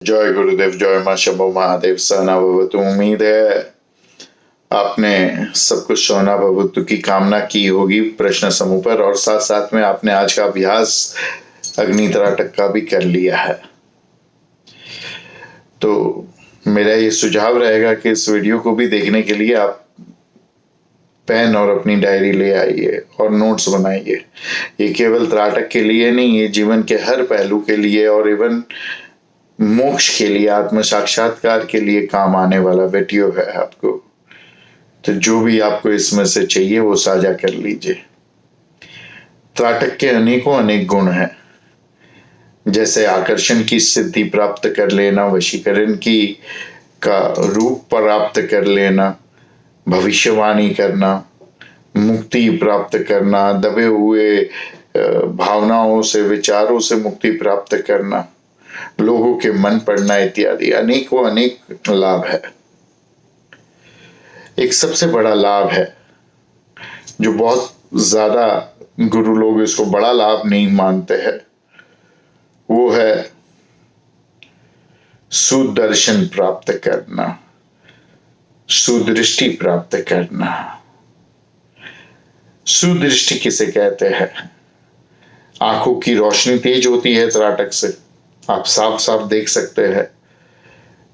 जय गुरुदेव, जय मां शंभो महादेव। सहना भवतु। उम्मीद है आपने सब कुछ सोना भवतु की कामना की होगी प्रश्न समूह पर, और साथ साथ में आपने आज का अभ्यास अग्नि त्राटक का भी कर लिया है। तो मेरा ये सुझाव रहेगा कि इस वीडियो को भी देखने के लिए आप पेन और अपनी डायरी ले आइए और नोट्स बनाइए। ये केवल त्राटक के लिए नहीं, ये जीवन के हर पहलू के लिए और इवन मोक्ष के लिए, आत्म साक्षात्कार के लिए काम आने वाला वीडियो है आपको। तो जो भी आपको इसमें से चाहिए वो साझा कर लीजिए। त्राटक के अनेकों अनेक गुण हैं, जैसे आकर्षण की सिद्धि प्राप्त कर लेना, वशीकरण की का रूप प्राप्त कर लेना, भविष्यवाणी करना, मुक्ति प्राप्त करना, दबे हुए भावनाओं से, विचारों से मुक्ति प्राप्त करना, लोगों के मन पढ़ना इत्यादि अनेकों अनेक लाभ है। एक सबसे बड़ा लाभ है जो बहुत ज्यादा गुरु लोग इसको बड़ा लाभ नहीं मानते हैं, वो है सुदर्शन प्राप्त करना, सुदृष्टि प्राप्त करना। सुदृष्टि किसे कहते हैं? आंखों की रोशनी तेज होती है त्राटक से, आप साफ साफ देख सकते हैं,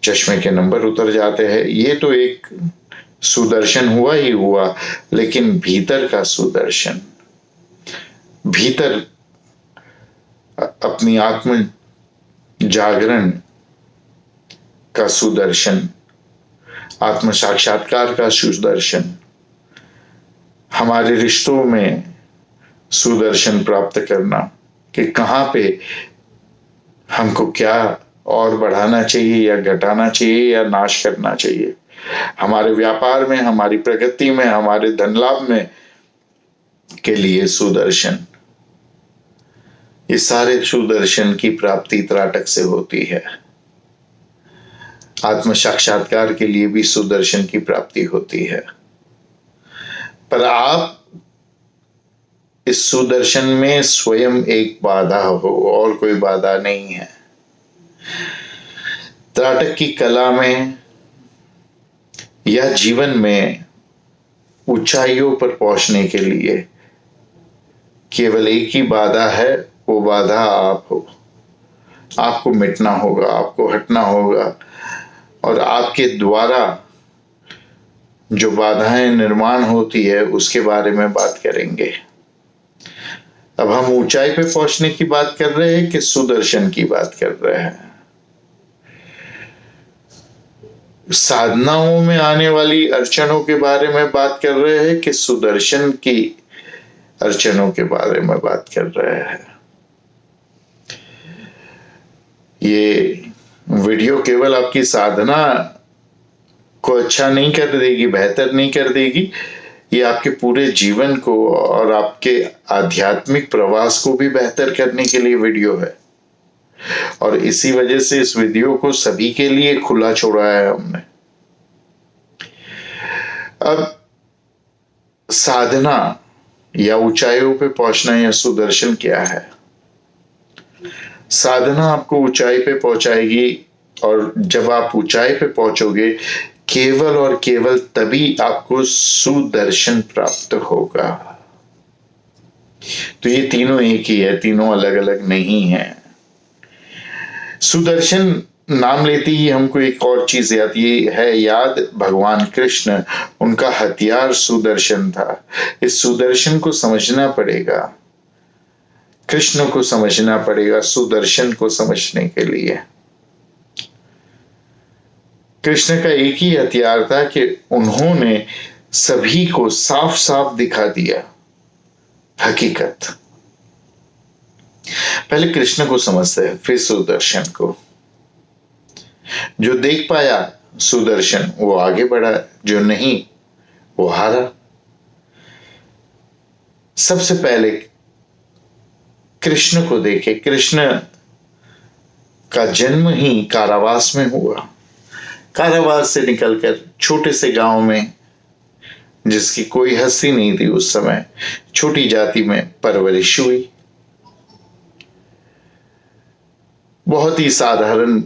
चश्मे के नंबर उतर जाते हैं। ये तो एक सुदर्शन हुआ ही हुआ, लेकिन भीतर का सुदर्शन, भीतर अपनी आत्म जागरण का सुदर्शन, आत्म साक्षात्कार का सुदर्शन, हमारे रिश्तों में सुदर्शन प्राप्त करना कि कहां पे हमको क्या और बढ़ाना चाहिए या घटाना चाहिए या नाश करना चाहिए, हमारे व्यापार में, हमारी प्रगति में, हमारे धन लाभ में के लिए सुदर्शन। ये सारे सुदर्शन की प्राप्ति त्राटक से होती है। आत्म साक्षात्कार के लिए भी सुदर्शन की प्राप्ति होती है, पर आप इस सुदर्शन में स्वयं एक बाधा हो और कोई बाधा नहीं है। त्राटक की कला में या जीवन में ऊंचाइयों पर पहुंचने के लिए केवल एक ही बाधा है, वो बाधा आप हो। आपको मिटना होगा, आपको हटना होगा, और आपके द्वारा जो बाधाएं निर्माण होती है उसके बारे में बात करेंगे। अब हम ऊंचाई पे पहुंचने की बात कर रहे हैं कि सुदर्शन की बात कर रहे हैं? साधनाओं में आने वाली अड़चनों के बारे में बात कर रहे हैं कि सुदर्शन की अड़चनों के बारे में बात कर रहे हैं? ये वीडियो केवल आपकी साधना को अच्छा नहीं कर देगी, बेहतर नहीं कर देगी, ये आपके पूरे जीवन को और आपके आध्यात्मिक प्रवास को भी बेहतर करने के लिए वीडियो है। और इसी वजह से इस वीडियो को सभी के लिए खुला छोड़ा है हमने। अब साधना या ऊंचाइयों पे पहुंचना या सुदर्शन क्या है? साधना आपको ऊंचाई पे पहुंचाएगी, और जब आप ऊंचाई पे पहुंचोगे केवल और केवल तभी आपको सुदर्शन प्राप्त होगा। तो ये तीनों एक ही है, तीनों अलग अलग नहीं है। सुदर्शन नाम लेते ही हमको एक और चीज आती है याद, भगवान कृष्ण, उनका हथियार सुदर्शन था। इस सुदर्शन को समझना पड़ेगा, कृष्ण को समझना पड़ेगा सुदर्शन को समझने के लिए। कृष्ण का एक ही हथियार था कि उन्होंने सभी को साफ साफ दिखा दिया हकीकत। पहले कृष्ण को समझते हैं, फिर सुदर्शन को। जो देख पाया सुदर्शन वो आगे बढ़ा, जो नहीं वो हारा। सबसे पहले कृष्ण को देखे। कृष्ण का जन्म ही कारावास में हुआ। कारावास से निकलकर छोटे से गांव में, जिसकी कोई हस्ती नहीं थी उस समय, छोटी जाति में परवरिश हुई। बहुत ही साधारण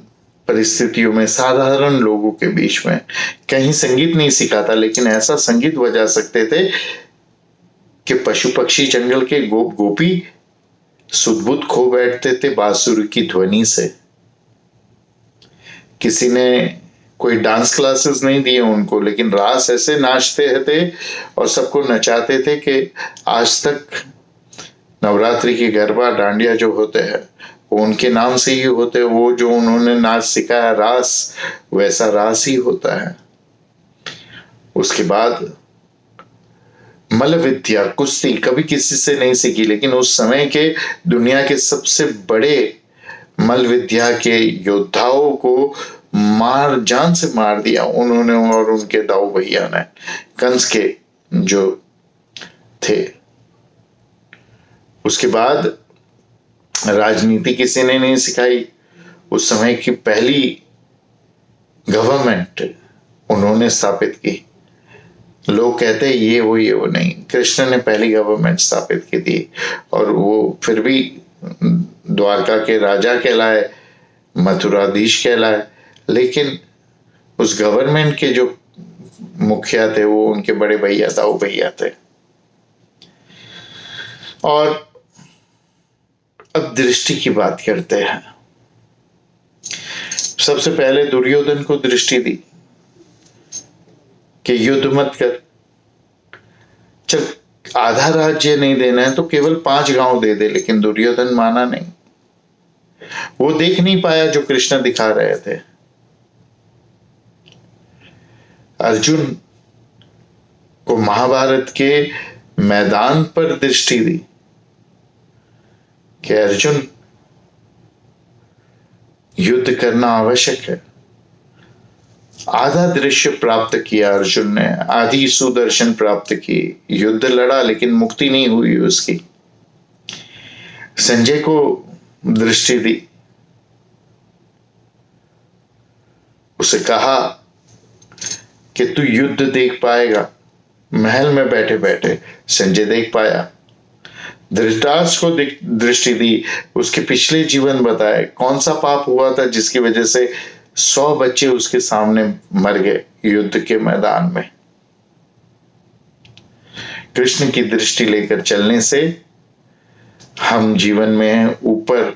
परिस्थितियों में, साधारण लोगों के बीच में। कहीं संगीत नहीं सिखाता, लेकिन ऐसा संगीत बजा सकते थे कि पशु पक्षी जंगल के गोप गोपी सुध-बुध खो बैठते थे बांसुरी की ध्वनि से। किसी ने कोई डांस क्लासेस नहीं दिए उनको, लेकिन रास ऐसे नाचते थे और सबको नचाते थे कि आज तक नवरात्रि के गरबा डांडिया जो होते हैं वो उनके नाम से ही होते हैं। वो जो उन्होंने नाच सिखाया रास, वैसा रास ही होता है। उसके बाद मल्ल विद्या, कुश्ती कभी किसी से नहीं सीखी, लेकिन उस समय के दुनिया के सबसे बड़े मल्ल विद्या के योद्धाओं को जान से मार दिया उन्होंने और उनके दाऊ भैया ने, कंस के जो थे। उसके बाद राजनीति किसी ने नहीं सिखाई। उस समय की पहली गवर्नमेंट उन्होंने स्थापित की। लोग कहते हैं ये वो नहीं, कृष्ण ने पहली गवर्नमेंट स्थापित की थी, और वो फिर भी द्वारका के राजा कहलाए, मथुराधीश कहलाए, लेकिन उस गवर्नमेंट के जो मुखिया थे वो उनके बड़े भैया दाऊ भैया थे। और अब दृष्टि की बात करते हैं। सबसे पहले दुर्योधन को दृष्टि दी कि युद्ध मत कर, चल आधा राज्य नहीं देना है तो केवल 5 गांव दे दे, लेकिन दुर्योधन माना नहीं। वो देख नहीं पाया जो कृष्ण दिखा रहे थे। अर्जुन को महाभारत के मैदान पर दृष्टि दी कि अर्जुन युद्ध करना आवश्यक है। आधा दृश्य प्राप्त किया अर्जुन ने, आधी सुदर्शन प्राप्त की, युद्ध लड़ा लेकिन मुक्ति नहीं हुई उसकी। संजय को दृष्टि दी, उसे कहा कि तू युद्ध देख पाएगा, महल में बैठे बैठे। संजय देख पाया। धृतराष्ट्र को दृष्टि दी, उसके पिछले जीवन बताए, कौन सा पाप हुआ था जिसकी वजह से 100 बच्चे उसके सामने मर गए युद्ध के मैदान में। कृष्ण की दृष्टि लेकर चलने से हम जीवन में ऊपर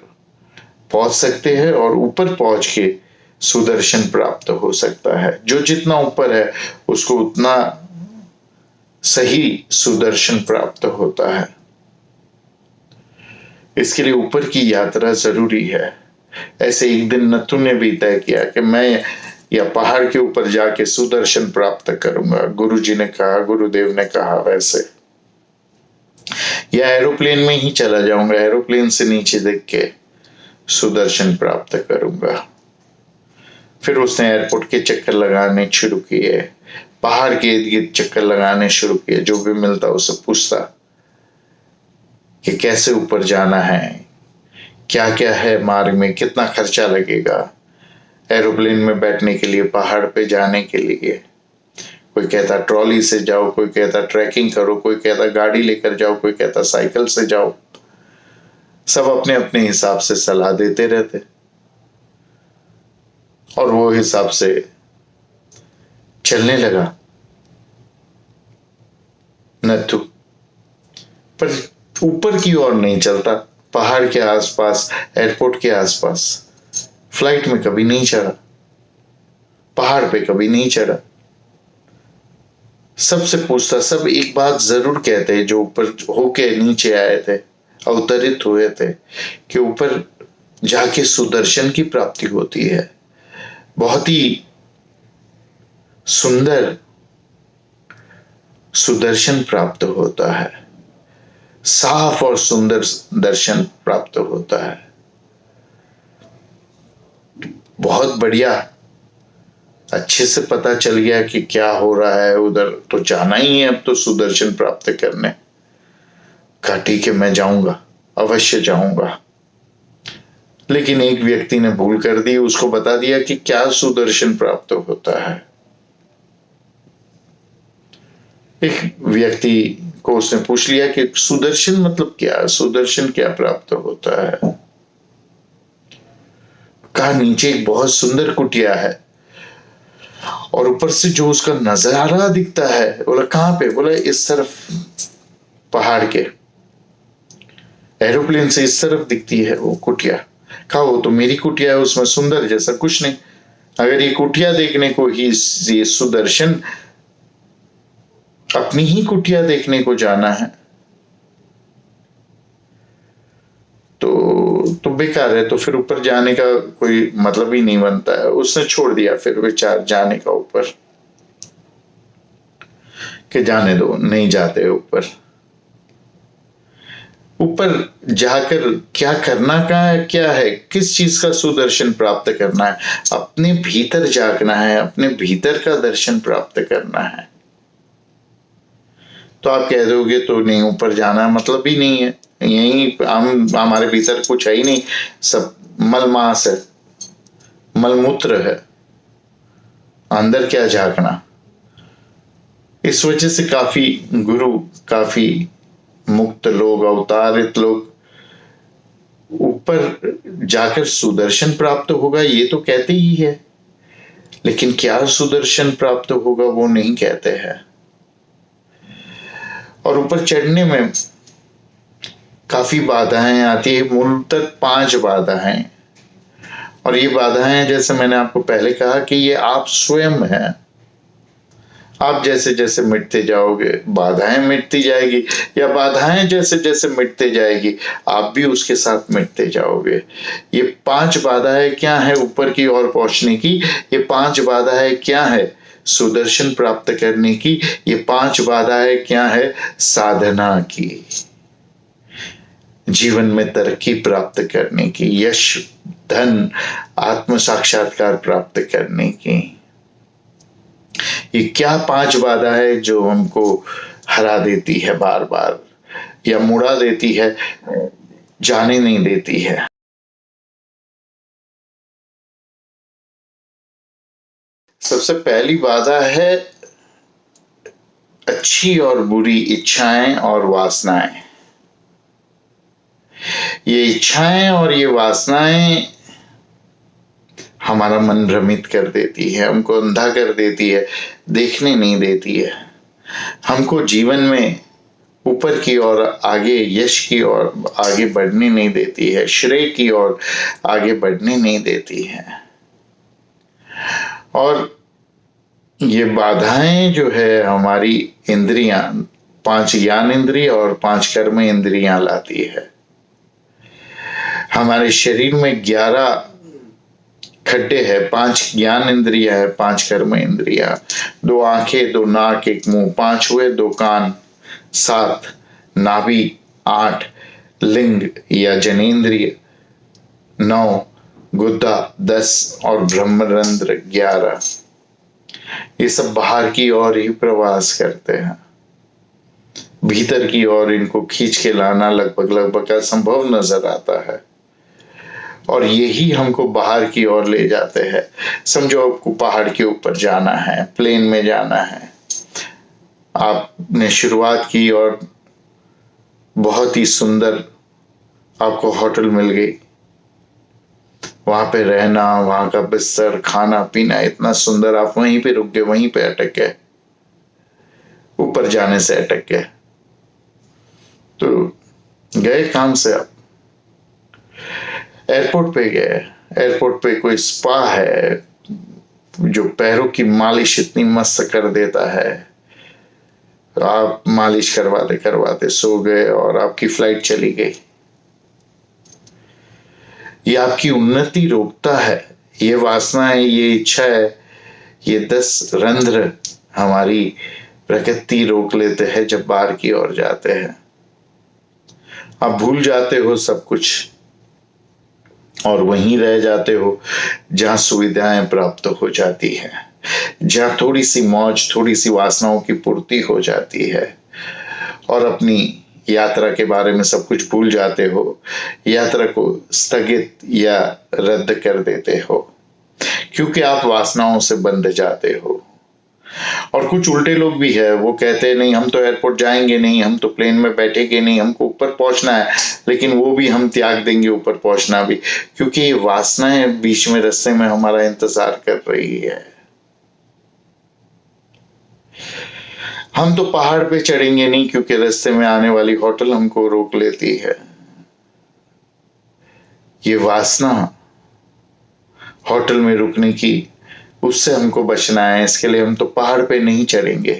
पहुंच सकते हैं, और ऊपर पहुंच के सुदर्शन प्राप्त हो सकता है। जो जितना ऊपर है उसको उतना सही सुदर्शन प्राप्त होता है। इसके लिए ऊपर की यात्रा जरूरी है। ऐसे एक दिन नथु ने भी तय किया कि मैं या पहाड़ के ऊपर जाके सुदर्शन प्राप्त करूंगा। गुरुजी ने कहा, गुरुदेव ने कहा वैसे, या एरोप्लेन में ही चला जाऊंगा, एरोप्लेन से नीचे देख के सुदर्शन प्राप्त करूंगा। फिर उसने एयरपोर्ट के चक्कर लगाने शुरू किए, पहाड़ के इर्द गिर्द चक्कर लगाने शुरू किए। जो भी मिलता उसे पूछता कि कैसे ऊपर जाना है, क्या क्या है मार्ग में, कितना खर्चा लगेगा एरोप्लेन में बैठने के लिए, पहाड़ पे जाने के लिए। कोई कहता ट्रॉली से जाओ, कोई कहता ट्रैकिंग करो, कोई कहता गाड़ी लेकर जाओ, कोई कहता साइकिल से जाओ। सब अपने अपने हिसाब से सलाह देते रहते, और वो हिसाब से चलने लगा नथु। पर ऊपर की ओर नहीं चलता, पहाड़ के आसपास, एयरपोर्ट के आसपास। फ्लाइट में कभी नहीं चढ़ा, पहाड़ पे कभी नहीं चढ़ा। सबसे पूछता, सब एक बात जरूर कहते जो ऊपर होके नीचे आए थे, अवतरित हुए थे, कि ऊपर जाके सुदर्शन की प्राप्ति होती है। बहुत ही सुंदर सुदर्शन प्राप्त होता है, साफ और सुंदर दर्शन प्राप्त होता है। बहुत बढ़िया, अच्छे से पता चल गया कि क्या हो रहा है उधर, तो जाना ही है अब तो सुदर्शन प्राप्त करने। कहा ठीक है, मैं जाऊंगा, अवश्य जाऊंगा। लेकिन एक व्यक्ति ने भूल कर दी, उसको बता दिया कि क्या सुदर्शन प्राप्त होता है। एक व्यक्ति को उसने पूछ लिया कि सुदर्शन मतलब क्या, सुदर्शन क्या प्राप्त होता है। कहा नीचे एक बहुत सुंदर कुटिया है, और ऊपर से जो उसका नजारा दिखता है, बोला कहाँ पे? बोला इस तरफ पहाड़ के एरोप्लेन से इस तरफ दिखती है वो कुटिया। कहा वो तो मेरी कुटिया है, उसमें सुंदर जैसा कुछ नहीं। अगर ये कुटिया देखने को ही ये सुदर्शन अपनी ही कुटिया देखने को जाना है तो बेकार है, तो फिर ऊपर जाने का कोई मतलब ही नहीं बनता है। उसने छोड़ दिया फिर विचार जाने का ऊपर, कि जाने दो, नहीं जाते ऊपर। ऊपर जाकर क्या करना का है, क्या है, किस चीज का सुदर्शन प्राप्त करना है? अपने भीतर जागना है, अपने भीतर का दर्शन प्राप्त करना है। तो आप कह दोगे तो नहीं, ऊपर जाना मतलब ही नहीं है, यही हमारे भीतर कुछ है ही नहीं, सब मलमास है, मलमूत्र है, अंदर क्या झांकना। इस वजह से काफी गुरु, काफी मुक्त लोग, अवतारित लोग ऊपर जाकर सुदर्शन प्राप्त होगा ये तो कहते ही है, लेकिन क्या सुदर्शन प्राप्त होगा वो नहीं कहते हैं। और ऊपर चढ़ने में काफी बाधाएं आती है, मूलतः 5 बाधाएं। और ये बाधाएं जैसे मैंने आपको पहले कहा कि ये आप स्वयं हैं। आप जैसे जैसे मिटते जाओगे बाधाएं मिटती जाएगी, या बाधाएं जैसे जैसे मिटते जाएगी आप भी उसके साथ मिटते जाओगे। ये 5 बाधाएं क्या है ऊपर की ओर पहुंचने की? ये 5 बाधाएं क्या है सुदर्शन प्राप्त करने की? ये 5 बाधाएं क्या है साधना की, जीवन में तरक्की प्राप्त करने की, यश, धन, आत्म साक्षात्कार प्राप्त करने की। ये क्या 5 बाधा है जो हमको हरा देती है बार बार, या मुड़ा देती है, जाने नहीं देती है? सबसे पहली बाधा है अच्छी और बुरी इच्छाएं और वासनाएं। ये इच्छाएं और ये वासनाएं हमारा मन भ्रमित कर देती है, हमको अंधा कर देती है, देखने नहीं देती है, हमको जीवन में ऊपर की ओर आगे, यश की ओर आगे बढ़ने नहीं देती है, श्रेय की ओर आगे बढ़ने नहीं देती है। और ये बाधाएं जो है हमारी इंद्रियां, 5 ज्ञान इंद्रिय और 5 कर्म इंद्रियां लाती है। हमारे शरीर में 11 खड्डे है, 5 ज्ञान इंद्रिया है, 5 कर्म इंद्रिया, 2 आंखें, 2 नाक, 1 मुंह, 5 हुए, 2 कान, 7 नाभि, 8 लिंग या जनेन्द्रिय, 9 गुद्दा, 10 और ब्रह्मरंध्र 11। ये सब बाहर की ओर ही प्रवास करते हैं, भीतर की ओर इनको खींच के लाना लगभग असंभव नजर आता है, और यही हमको बाहर की ओर ले जाते हैं। समझो आपको पहाड़ के ऊपर जाना है, प्लेन में जाना है, आपने शुरुआत की और बहुत ही सुंदर आपको होटल मिल गई, वहां पे रहना, वहां का बिस्तर, खाना पीना इतना सुंदर, आप वहीं पे रुक गए, वहीं पे अटक गए, ऊपर जाने से अटक गए, तो गए काम से। आप एयरपोर्ट पे गए, एयरपोर्ट पे कोई स्पा है जो पैरों की मालिश इतनी मस्त कर देता है, आप मालिश करवाते करवाते सो गए और आपकी फ्लाइट चली गई। ये आपकी उन्नति रोकता है, ये वासना है, ये इच्छा है, ये 10 रंध्र हमारी प्रकृति रोक लेते हैं जब बाहर की ओर जाते हैं। आप भूल जाते हो सब कुछ और वहीं रह जाते हो जहां सुविधाएं प्राप्त हो जाती है, जहां थोड़ी सी मौज, थोड़ी सी वासनाओं की पूर्ति हो जाती है, और अपनी यात्रा के बारे में सब कुछ भूल जाते हो, यात्रा को स्थगित या रद्द कर देते हो, क्योंकि आप वासनाओं से बंध जाते हो। और कुछ उल्टे लोग भी है, वो कहते हैं नहीं हम तो एयरपोर्ट जाएंगे नहीं, हम तो प्लेन में बैठेंगे नहीं, हमको ऊपर पहुंचना है, लेकिन वो भी हम त्याग देंगे ऊपर पहुंचना भी, क्योंकि ये वासनाएं बीच में रास्ते में हमारा इंतजार कर रही है। हम तो पहाड़ पे चढ़ेंगे नहीं क्योंकि रास्ते में आने वाली होटल हमको रोक लेती है। ये वासना होटल में रुकने की, उससे हमको बचना है, इसके लिए हम तो पहाड़ पे नहीं चढ़ेंगे।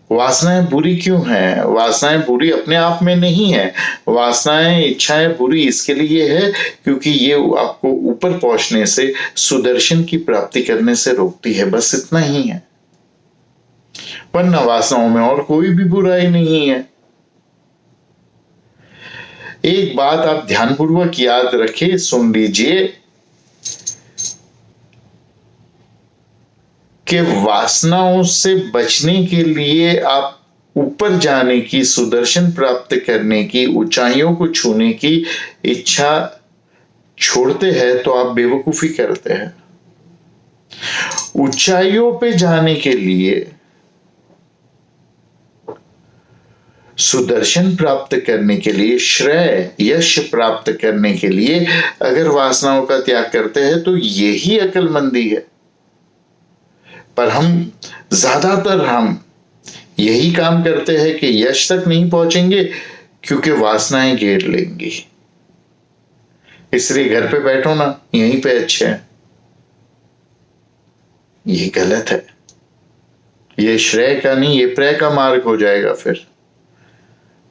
वासनाएं बुरी क्यों हैं? वासनाएं बुरी अपने आप में नहीं है। वासनाएं, इच्छाएं बुरी इसके लिए है क्योंकि ये आपको ऊपर पहुंचने से, सुदर्शन की प्राप्ति करने से रोकती है, बस इतना ही है। वरना वासनाओं में और कोई भी बुराई नहीं है। एक बात आप ध्यानपूर्वक याद रखें, सुन लीजिए कि वासनाओं से बचने के लिए, आप ऊपर जाने की, सुदर्शन प्राप्त करने की, ऊंचाइयों को छूने की इच्छा छोड़ते हैं तो आप बेवकूफी करते हैं। ऊंचाइयों पे जाने के लिए, सुदर्शन प्राप्त करने के लिए, श्रेय यश प्राप्त करने के लिए अगर वासनाओं का त्याग करते हैं तो यही अक्लमंदी है। पर ज्यादातर हम यही काम करते हैं कि यश तक नहीं पहुंचेंगे क्योंकि वासनाएं घेर लेंगी, इसलिए घर पे बैठो ना, यहीं पे अच्छे हैं। ये गलत है। ये श्रेय का नहीं, ये प्रय का मार्ग हो जाएगा। फिर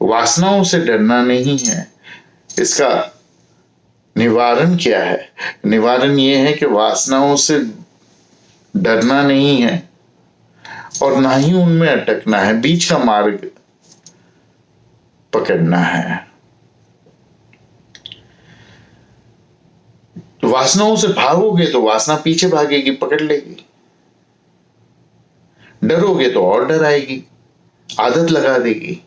वासनाओं से डरना नहीं है। इसका निवारण क्या है? निवारण ये है कि वासनाओं से डरना नहीं है और ना ही उनमें अटकना है, बीच का मार्ग पकड़ना है। तो वासनाओं से भागोगे तो वासना पीछे भागेगी, पकड़ लेगी। डरोगे तो और डर आएगी, आदत लगा देगी।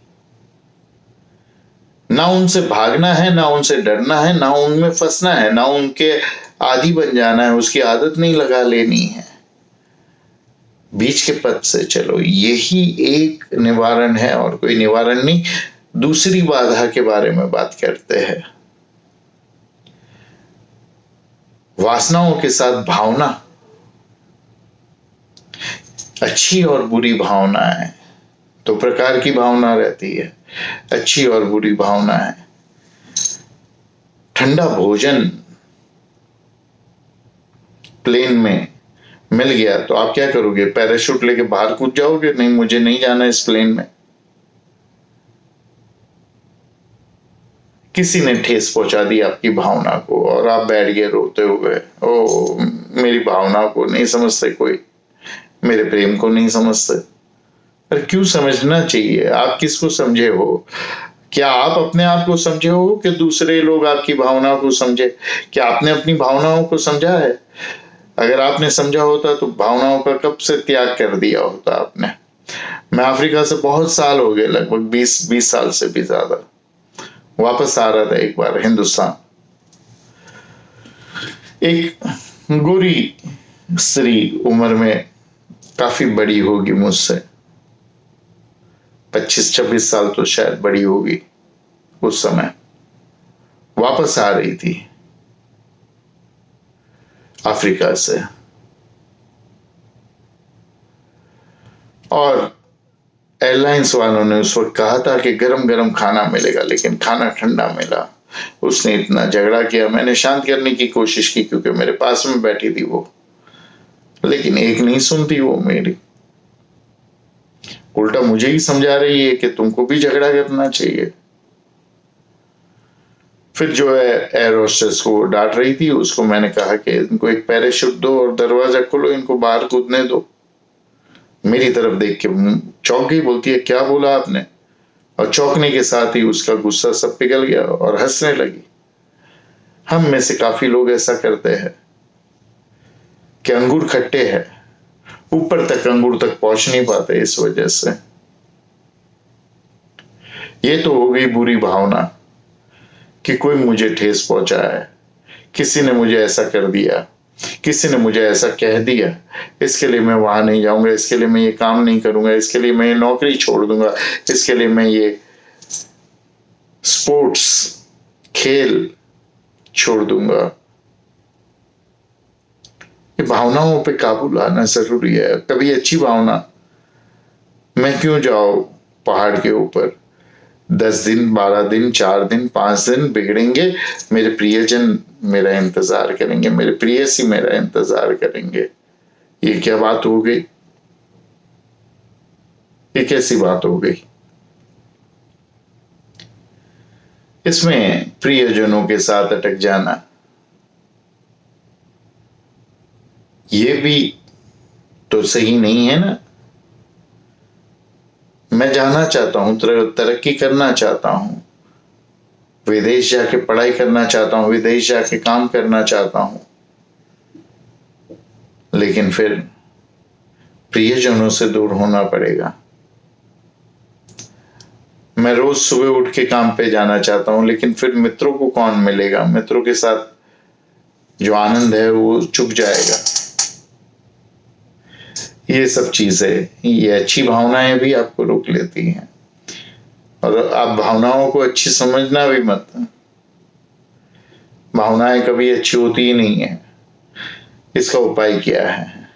ना उनसे भागना है, ना उनसे डरना है, ना उनमें फंसना है, ना उनके आदी बन जाना है, उसकी आदत नहीं लगा लेनी है। बीच के पथ से चलो, यही एक निवारण है और कोई निवारण नहीं। दूसरी बाधा के बारे में बात करते हैं। वासनाओं के साथ भावना, अच्छी और बुरी भावना है। दो प्रकार की भावना रहती है, अच्छी और बुरी भावना है। ठंडा भोजन प्लेन में मिल गया तो आप क्या करोगे? पैराशूट लेके बाहर कूद जाओगे? नहीं, मुझे नहीं जाना इस प्लेन में। किसी ने ठेस पहुंचा दी आपकी भावना को और आप बैठ गए रोते हुए। ओ, मेरी भावना को नहीं समझते कोई, मेरे प्रेम को नहीं समझते। पर क्यों समझना चाहिए? आप किसको समझे हो? क्या आप अपने आप को समझे हो कि दूसरे लोग आपकी भावना को समझे? क्या आपने अपनी भावनाओं को समझा है? अगर आपने समझा होता तो भावनाओं का कब से त्याग कर दिया होता आपने। मैं अफ्रीका से बहुत साल हो गए, लगभग 20 साल से भी ज्यादा, वापस आ रहा था एक बार हिंदुस्तान। एक गोरी स्त्री, उम्र में काफी बड़ी होगी मुझसे, 25-26 साल तो शायद बड़ी होगी उस समय, वापस आ रही थी अफ्रीका से। और एयरलाइंस वालों ने उस वक्त कहा था कि गरम गरम खाना मिलेगा, लेकिन खाना ठंडा मिला। उसने इतना झगड़ा किया, मैंने शांत करने की कोशिश की क्योंकि मेरे पास में बैठी थी वो, लेकिन एक नहीं सुनती वो मेरी, उल्टा मुझे ही समझा रही है कि तुमको भी झगड़ा करना चाहिए। फिर जो है एयर होस्टेस को डांट रही थी, उसको मैंने कहा कि इनको एक पैराशूट दो और दरवाजा खोलो, इनको बाहर कूदने दो। मेरी तरफ देख के चौंक गई, बोलती है क्या बोला आपने? और चौंकने के साथ ही उसका गुस्सा सब पिघल गया और हंसने लगी। हम में से काफी लोग ऐसा करते हैं कि अंगूर खट्टे हैं, ऊपर तक अंगूर तक पहुंच नहीं पाते इस वजह से। ये तो हो गई बुरी भावना कि कोई मुझे ठेस पहुंचाया है, किसी ने मुझे ऐसा कर दिया। किसी ने मुझे ऐसा कह दिया, इसके लिए मैं वहां नहीं जाऊंगा, इसके लिए मैं ये काम नहीं करूंगा, इसके लिए मैं ये नौकरी छोड़ दूंगा, इसके लिए मैं ये स्पोर्ट्स खेल छोड़ दूंगा। ये भावनाओं पे काबू लाना जरूरी है। कभी अच्छी भावना, मैं क्यों जाऊं पहाड़ के ऊपर, 10 दिन 12 दिन 4 दिन 5 दिन बिगड़ेंगे, मेरे प्रियजन मेरा इंतजार करेंगे, मेरे प्रियसी मेरा इंतजार करेंगे। ये क्या बात हो गई, ये कैसी बात हो गई। इसमें प्रियजनों के साथ अटक जाना, ये भी तो सही नहीं है ना। मैं जाना चाहता हूं, तरक्की करना चाहता हूं, विदेश जाके पढ़ाई करना चाहता हूं, विदेश जाके काम करना चाहता हूं, लेकिन फिर प्रियजनों से दूर होना पड़ेगा। मैं रोज सुबह उठ के काम पे जाना चाहता हूं, लेकिन फिर मित्रों को कौन मिलेगा, मित्रों के साथ जो आनंद है वो चुक जाएगा। ये सब चीजें, ये अच्छी भावनाएं भी आपको रोक लेती हैं। और आप भावनाओं को अच्छी समझना भी मत। भावनाएं कभी अच्छी होती ही नहीं है। इसका उपाय क्या है?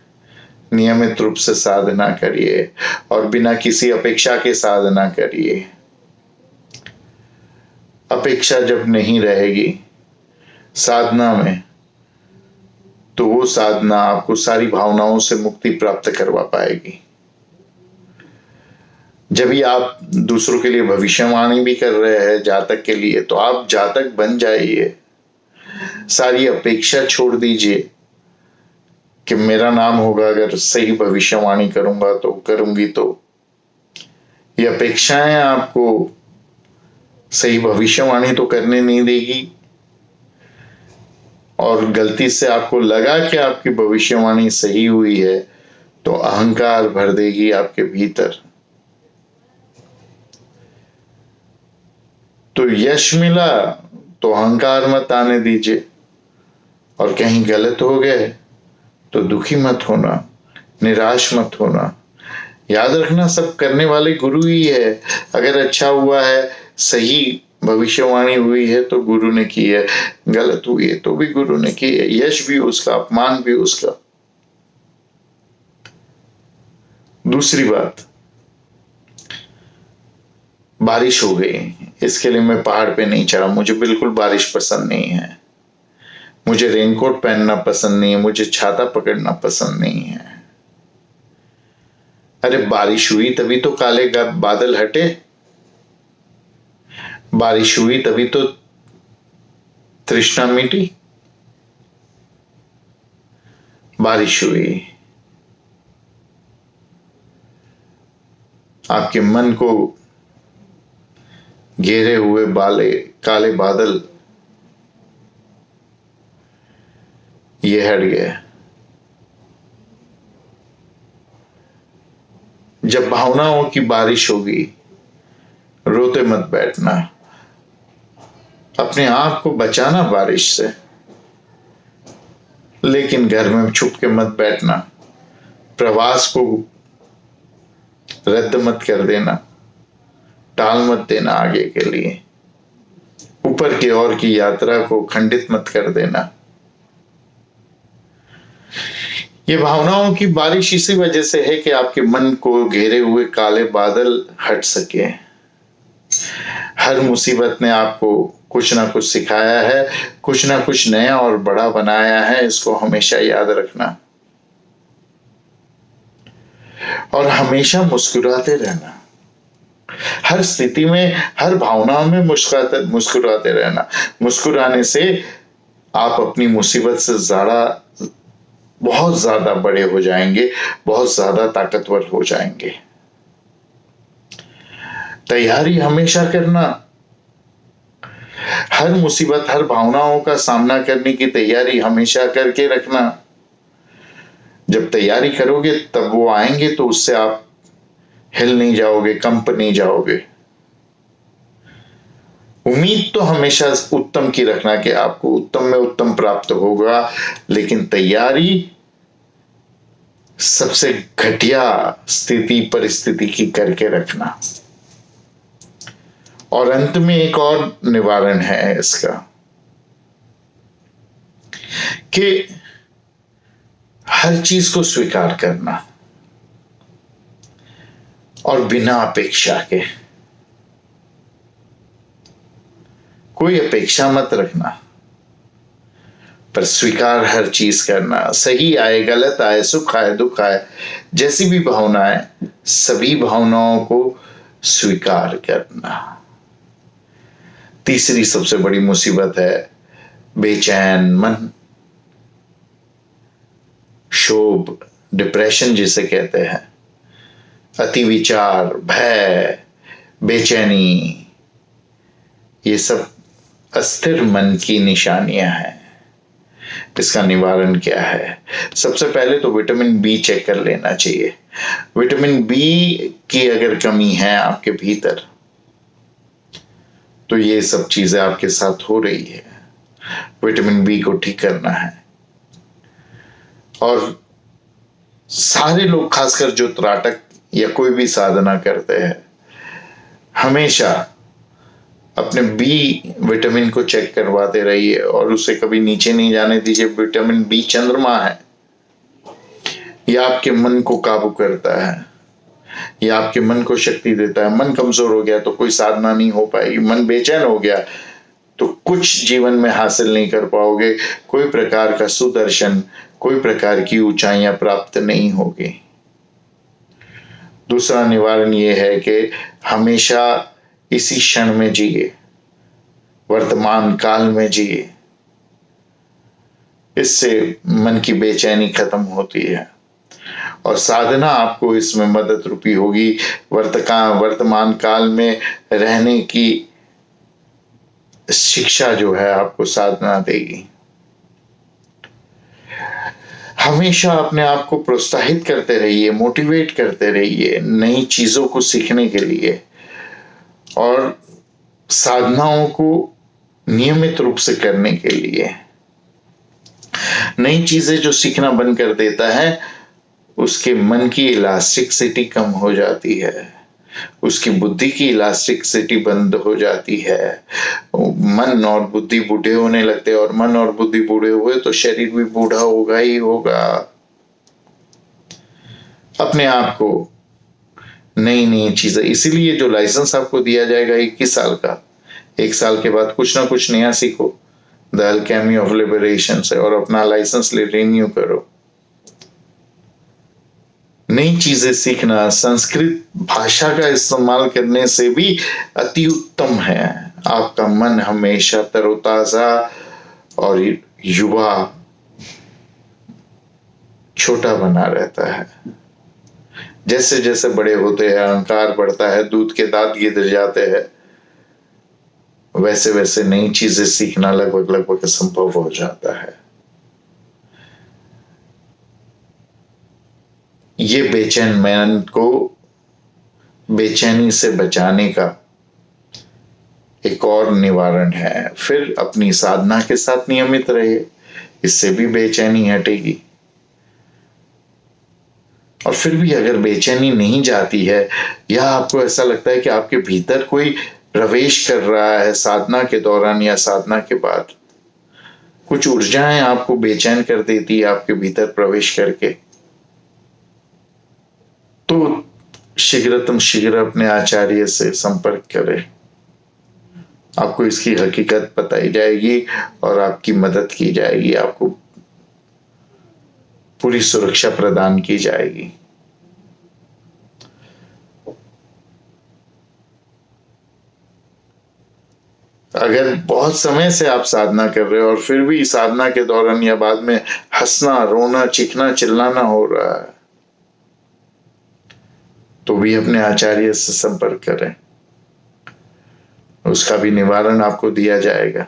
नियमित रूप से साधना करिए और बिना किसी अपेक्षा के साधना करिए। अपेक्षा जब नहीं रहेगी साधना में, तो वो साधना आपको सारी भावनाओं से मुक्ति प्राप्त करवा पाएगी। जब भी आप दूसरों के लिए भविष्यवाणी भी कर रहे हैं जातक के लिए, तो आप जातक बन जाइए। सारी अपेक्षा छोड़ दीजिए कि मेरा नाम होगा अगर सही भविष्यवाणी करूंगा तो, करूंगी तो। ये अपेक्षाएं आपको सही भविष्यवाणी तो करने नहीं देगी, और गलती से आपको लगा कि आपकी भविष्यवाणी सही हुई है तो अहंकार भर देगी आपके भीतर। तो यश मिला तो अहंकार मत आने दीजिए, और कहीं गलत हो गए तो दुखी मत होना, निराश मत होना। याद रखना, सब करने वाले गुरु ही है। अगर अच्छा हुआ है, सही भविष्यवाणी हुई है तो गुरु ने की है, गलत हुई है तो भी गुरु ने की है। यश भी उसका, अपमान भी उसका। दूसरी बात, बारिश हो गई, इसके लिए मैं पहाड़ पे नहीं चढ़ा। मुझे बिल्कुल बारिश पसंद नहीं है, मुझे रेनकोट पहनना पसंद नहीं है, मुझे छाता पकड़ना पसंद नहीं है। अरे बारिश हुई तभी तो काले बादल हटे, बारिश हुई तभी तो तृष्णा मिटी। बारिश हुई, आपके मन को घेरे हुए काले बादल ये हट गए। जब भावनाओं की बारिश होगी, रोते मत बैठना, अपने आप को बचाना बारिश से, लेकिन घर में छुप के मत बैठना। प्रवास को रद्द मत कर देना, टाल मत देना आगे के लिए। ऊपर की ओर की यात्रा को खंडित मत कर देना। ये भावनाओं की बारिश इसी वजह से है कि आपके मन को घेरे हुए काले बादल हट सके। हर मुसीबत ने आपको कुछ ना कुछ सिखाया है, कुछ ना कुछ नया और बड़ा बनाया है। इसको हमेशा याद रखना और हमेशा मुस्कुराते रहना। हर स्थिति में, हर भावना में मुस्कुराते रहना। मुस्कुराने से आप अपनी मुसीबत से बहुत ज्यादा बड़े हो जाएंगे, बहुत ज्यादा ताकतवर हो जाएंगे। तैयारी हमेशा करना, हर मुसीबत, हर भावनाओं का सामना करने की तैयारी हमेशा करके रखना। जब तैयारी करोगे तब वो आएंगे तो उससे आप हिल नहीं जाओगे, कंप नहीं जाओगे। उम्मीद तो हमेशा उत्तम की रखना कि आपको उत्तम में उत्तम प्राप्त होगा, लेकिन तैयारी सबसे घटिया स्थिति परिस्थिति की करके रखना। और अंत में एक और निवारण है इसका कि हर चीज को स्वीकार करना और बिना अपेक्षा के। कोई अपेक्षा मत रखना, पर स्वीकार हर चीज करना। सही आए गलत आए, सुख आए दुख आए, जैसी भी भावना है, सभी भावनाओं को स्वीकार करना। तीसरी सबसे बड़ी मुसीबत है बेचैन मन, क्षोभ, डिप्रेशन जिसे कहते हैं, अति विचार, भय, बेचैनी। ये सब अस्थिर मन की निशानियां हैं। इसका निवारण क्या है? सबसे पहले तो विटामिन बी चेक कर लेना चाहिए। विटामिन बी की अगर कमी है आपके भीतर, तो ये सब चीजें आपके साथ हो रही है। विटामिन बी को ठीक करना है। और सारे लोग, खासकर जो त्राटक या कोई भी साधना करते हैं, हमेशा अपने बी विटामिन को चेक करवाते रहिए और उसे कभी नीचे नहीं जाने दीजिए। विटामिन बी चंद्रमा है। यह आपके मन को काबू करता है, यह आपके मन को शक्ति देता है। मन कमजोर हो गया तो कोई साधना नहीं हो पाएगी। मन बेचैन हो गया तो कुछ जीवन में हासिल नहीं कर पाओगे। कोई प्रकार का सुदर्शन, कोई प्रकार की ऊंचाइयां प्राप्त नहीं होगी। दूसरा निवारण यह है कि हमेशा इसी क्षण में जिए, वर्तमान काल में जिए। इससे मन की बेचैनी खत्म होती है और साधना आपको इसमें मदद रूपी होगी। वर्तमान काल में रहने की शिक्षा जो है आपको साधना देगी। हमेशा अपने आप को प्रोत्साहित करते रहिए, मोटिवेट करते रहिए नई चीजों को सीखने के लिए, और साधनाओं को नियमित रूप से करने के लिए। नई चीजें जो सीखना बंद कर देता है, उसके मन की इलास्टिसिटी कम हो जाती है, उसकी बुद्धि की इलास्टिसिटी बंद हो जाती है। मन और बुद्धि बूढ़े होने लगते हैं, और मन और बुद्धि बूढ़े हुए तो शरीर भी बूढ़ा होगा ही होगा। अपने आप को नई नई चीजें, इसीलिए जो लाइसेंस आपको दिया जाएगा 21 साल का, 1 साल के बाद कुछ ना कुछ नया सीखो द अल्केमी ऑफ लिबरेशन से, और अपना लाइसेंस ले रिन्यू करो। नई चीजें सीखना संस्कृत भाषा का इस्तेमाल करने से भी अति उत्तम है। आपका मन हमेशा तरोताजा और युवा छोटा बना रहता है। जैसे जैसे बड़े होते हैं, अहंकार बढ़ता है, दूध के दांत गिर जाते हैं, वैसे वैसे नई चीजें सीखना लगभग संभव हो जाता है। ये बेचैन मन को बेचैनी से बचाने का एक और निवारण है। फिर अपनी साधना के साथ नियमित रहे, इससे भी बेचैनी हटेगी। और फिर भी अगर बेचैनी नहीं जाती है, या आपको ऐसा लगता है कि आपके भीतर कोई प्रवेश कर रहा है साधना के दौरान या साधना के बाद, कुछ ऊर्जाएं आपको बेचैन कर देती है आपके भीतर प्रवेश करके, तो शीघ्र अपने आचार्य से संपर्क करें। आपको इसकी हकीकत बताई जाएगी और आपकी मदद की जाएगी, आपको पूरी सुरक्षा प्रदान की जाएगी। अगर बहुत समय से आप साधना कर रहे हो और फिर भी साधना के दौरान या बाद में हंसना, रोना, चीखना, चिल्लाना हो रहा है, तो भी अपने आचार्य से संपर्क करें, उसका भी निवारण आपको दिया जाएगा।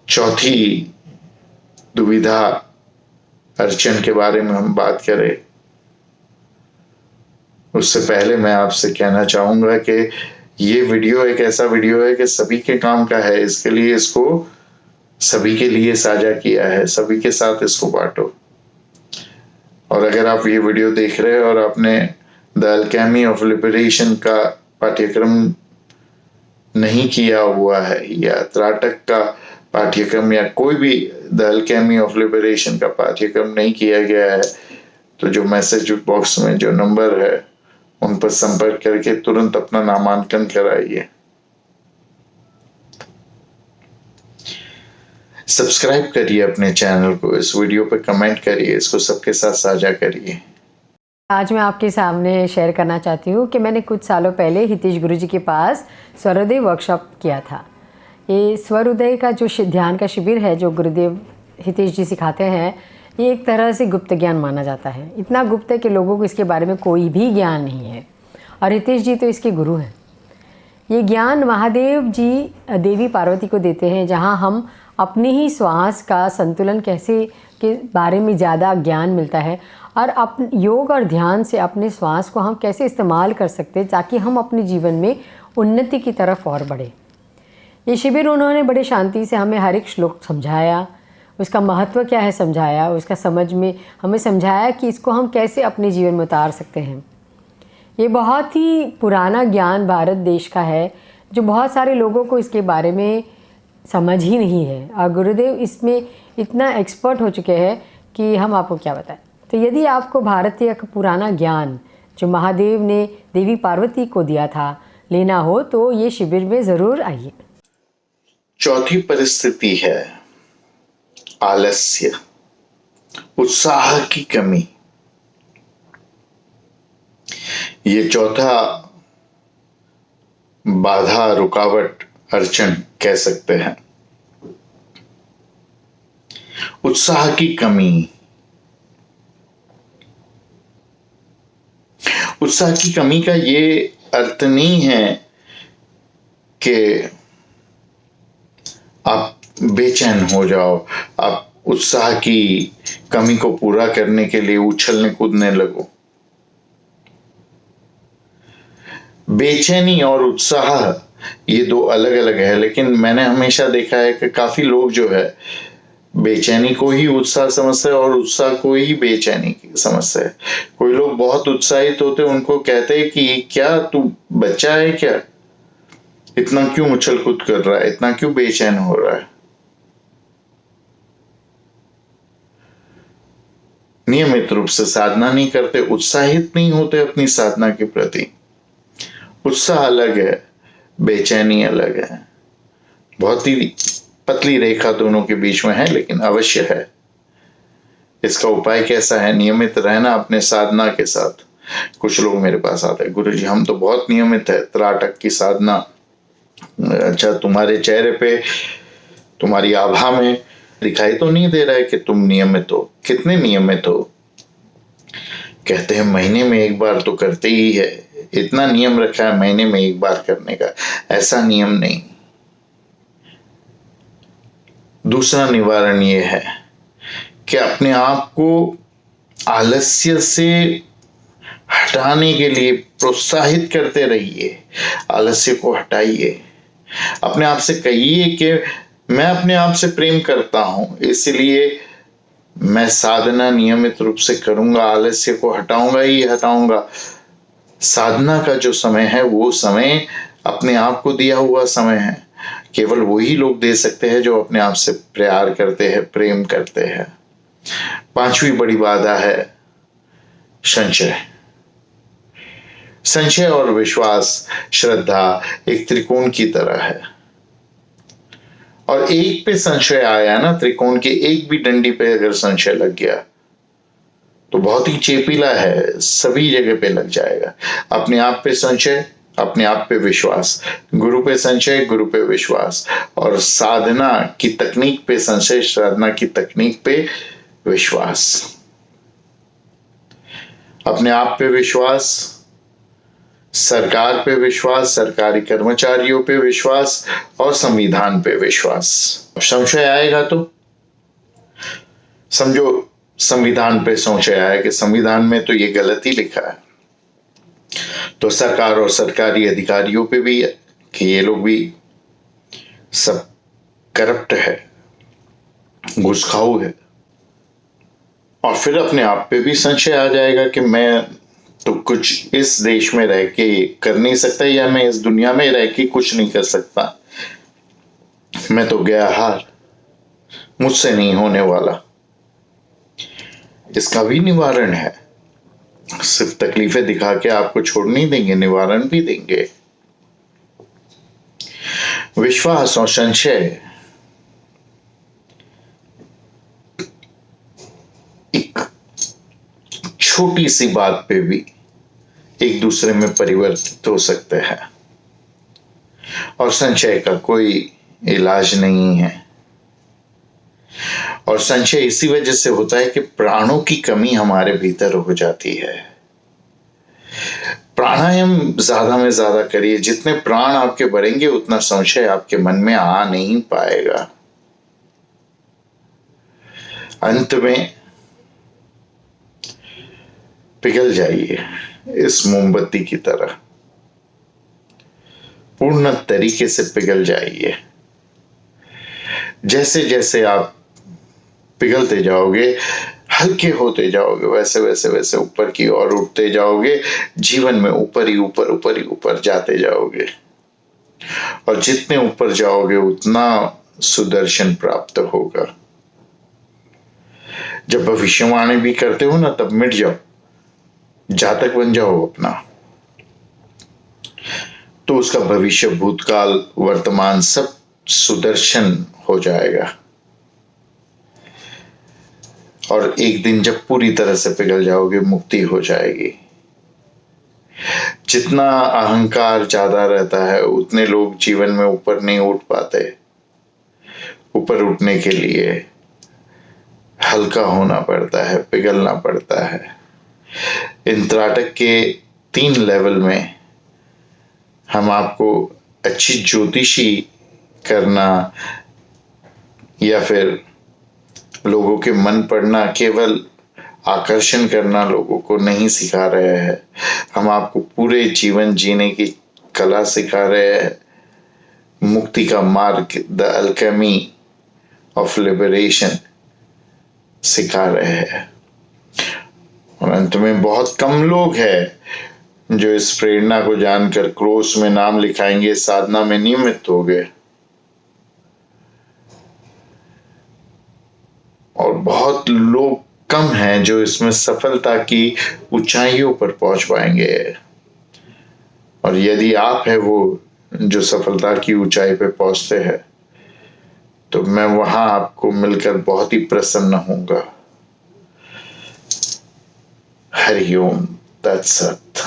चौथी दुविधा अर्चन के बारे में हम बात करें, उससे पहले मैं आपसे कहना चाहूंगा कि ये वीडियो एक ऐसा वीडियो है कि सभी के काम का है, इसके लिए इसको सभी के लिए साझा किया है, सभी के साथ इसको बांटो। और अगर आप ये वीडियो देख रहे हैं और आपने द अल्केमी ऑफ लिबरेशन का पाठ्यक्रम नहीं किया हुआ है, या त्राटक का पाठ्यक्रम, या कोई भी द अल्केमी ऑफ लिबरेशन का पाठ्यक्रम नहीं किया गया है, तो जो मैसेज बॉक्स में जो नंबर है उन पर संपर्क करके तुरंत अपना नामांकन कराइए। सब्सक्राइब करिए अपने चैनल को, इस वीडियो पर कमेंट करिए, इसको सबके साथ साझा करिए। आज मैं आपके सामने शेयर करना चाहती हूँ कि मैंने कुछ सालों पहले हितेश गुरुजी के पास स्वरोदय वर्कशॉप किया था। ये स्वरोदय का जो ध्यान का शिविर है जो गुरुदेव हितेश जी सिखाते हैं, ये एक तरह से गुप्त ज्ञान माना जाता है। इतना गुप्त है कि लोगों को इसके बारे में कोई भी ज्ञान नहीं है, और हितेश जी तो इसके गुरु हैं। ये ज्ञान महादेव जी देवी पार्वती को देते हैं, जहाँ हम अपनी ही श्वास का संतुलन कैसे के बारे में ज़्यादा ज्ञान मिलता है, और योग और ध्यान से अपने श्वास को हम कैसे इस्तेमाल कर सकते हैं ताकि हम अपने जीवन में उन्नति की तरफ और बढ़े। ये शिविर उन्होंने बड़े शांति से हमें हर एक श्लोक समझाया, उसका महत्व क्या है समझाया, उसका समझ में हमें समझाया कि इसको हम कैसे अपने जीवन में उतार सकते हैं। ये बहुत ही पुराना ज्ञान भारत देश का है, जो बहुत सारे लोगों को इसके बारे में समझ ही नहीं है, और गुरुदेव इसमें इतना एक्सपर्ट हो चुके हैं कि हम आपको क्या बताएं। तो यदि आपको भारतीय का पुराना ज्ञान जो महादेव ने देवी पार्वती को दिया था लेना हो, तो ये शिविर में ज़रूर आइए। चौथी परिस्थिति है आलस्य, उत्साह की कमी। ये चौथा बाधा, रुकावट, अड़चन कह सकते हैं। उत्साह की कमी। उत्साह की कमी का ये अर्थ नहीं है कि आप बेचैन हो जाओ, आप उत्साह की कमी को पूरा करने के लिए उछलने कूदने लगो। बेचैनी और उत्साह ये दो अलग अलग है, लेकिन मैंने हमेशा देखा है कि काफी लोग जो है बेचैनी को ही उत्साह समझते हैं और उत्साह को ही बेचैनी समझते हैं। कोई लोग बहुत उत्साहित होते, उनको कहते हैं कि क्या तू बच्चा है क्या, इतना क्यों उछल कूद कर रहा है, इतना क्यों बेचैन हो रहा है। नियमित रूप से साधना नहीं करते, उत्साहित नहीं होते अपनी साधना के प्रति। उत्साह अलग है, बेचैनी अलग है। बहुत ही पतली रेखा दोनों के बीच में है, लेकिन अवश्य है। इसका उपाय कैसा है? नियमित रहना अपने साधना के साथ। कुछ लोग मेरे पास आते हैं, गुरुजी हम तो बहुत नियमित है, त्राटक की साधना। अच्छा, तुम्हारे चेहरे पे, तुम्हारी आभा में दिखाई तो नहीं दे रहा है कि तुम नियमित हो। कितने नियमित हो? कहते हैं महीने में एक बार तो करते ही है। इतना नियम रखा है महीने में एक बार करने का, ऐसा नियम नहीं। दूसरा निवारण ये है कि अपने आप को आलस्य से हटाने के लिए प्रोत्साहित करते रहिए। आलस्य को हटाइए। अपने आप से कहिए कि मैं अपने आप से प्रेम करता हूं, इसलिए मैं साधना नियमित रूप से करूंगा, आलस्य को हटाऊंगा ही हटाऊंगा। साधना का जो समय है वो समय अपने आप को दिया हुआ समय है। केवल वही लोग दे सकते हैं जो अपने आप से प्यार करते हैं, प्रेम करते हैं। पांचवी बड़ी बाधा है संशय। संशय और विश्वास, श्रद्धा एक त्रिकोण की तरह है, और एक पे संशय आया ना, त्रिकोण के एक भी डंडी पे अगर संशय लग गया तो बहुत ही चेपीला है, सभी जगह पे लग जाएगा। अपने आप पे संशय, अपने आप पे विश्वास, गुरु पे संशय, गुरु पे विश्वास, और साधना की तकनीक पे संशय, साधना की तकनीक पे विश्वास। अपने आप पे विश्वास, सरकार पे विश्वास, सरकारी कर्मचारियों पे विश्वास, और संविधान पे विश्वास। संशय आएगा तो समझो संविधान पे संशय आया कि संविधान में तो ये गलत ही लिखा है, तो सरकार और सरकारी अधिकारियों पे भी है कि ये लोग भी सब करप्ट है, घुसखाऊ है। और फिर अपने आप पे भी संशय आ जाएगा कि मैं तो कुछ इस देश में रह के कर नहीं सकता, या मैं इस दुनिया में रह के कुछ नहीं कर सकता, मैं तो गया हार, मुझसे नहीं होने वाला। इसका भी निवारण है। सिर्फ तकलीफें दिखा के आपको छोड़ नहीं देंगे, निवारण भी देंगे। विश्वास और संशय एक छोटी सी बात पे भी एक दूसरे में परिवर्तित हो सकते हैं, और संशय का कोई इलाज नहीं है। और संशय इसी वजह से होता है कि प्राणों की कमी हमारे भीतर हो जाती है। प्राणायाम ज्यादा में ज्यादा करिए, जितने प्राण आपके बढ़ेंगे उतना संशय आपके मन में आ नहीं पाएगा। अंत में पिघल जाइए इस मोमबत्ती की तरह, पूर्ण तरीके से पिघल जाइए। जैसे जैसे आप पिघलते जाओगे, हल्के होते जाओगे, वैसे वैसे वैसे ऊपर की ओर उठते जाओगे। जीवन में ऊपर ही ऊपर, ऊपर ही ऊपर जाते जाओगे। और जितने ऊपर जाओगे उतना सुदर्शन प्राप्त होगा। जब भविष्यवाणी भी करते हो ना, तब मिट जाओ, जातक बन जाओ अपना, तो उसका भविष्य, भूतकाल, वर्तमान सब सुदर्शन हो जाएगा। और एक दिन जब पूरी तरह से पिघल जाओगे, मुक्ति हो जाएगी। जितना अहंकार ज्यादा रहता है उतने लोग जीवन में ऊपर नहीं उठ पाते। ऊपर उठने के लिए हल्का होना पड़ता है, पिघलना पड़ता है। इन त्राटक के 3 लेवल में हम आपको अच्छी ज्योतिषी करना या फिर लोगों के मन पढ़ना, केवल आकर्षण करना लोगों को नहीं सिखा रहे हैं। हम आपको पूरे जीवन जीने की कला सिखा रहे हैं, मुक्ति का मार्ग, द अल्केमी ऑफ लिबरेशन सिखा रहे हैं। और अंत में बहुत कम लोग हैं जो इस प्रेरणा को जानकर क्रोश में नाम लिखाएंगे, साधना में नियमित हो गए। और बहुत लोग कम हैं जो इसमें सफलता की ऊंचाइयों पर पहुंच पाएंगे। और यदि आप है वो जो सफलता की ऊंचाई पे पहुंचते हैं, तो मैं वहां आपको मिलकर बहुत ही प्रसन्न होऊंगा। हरि ओम तत्सत।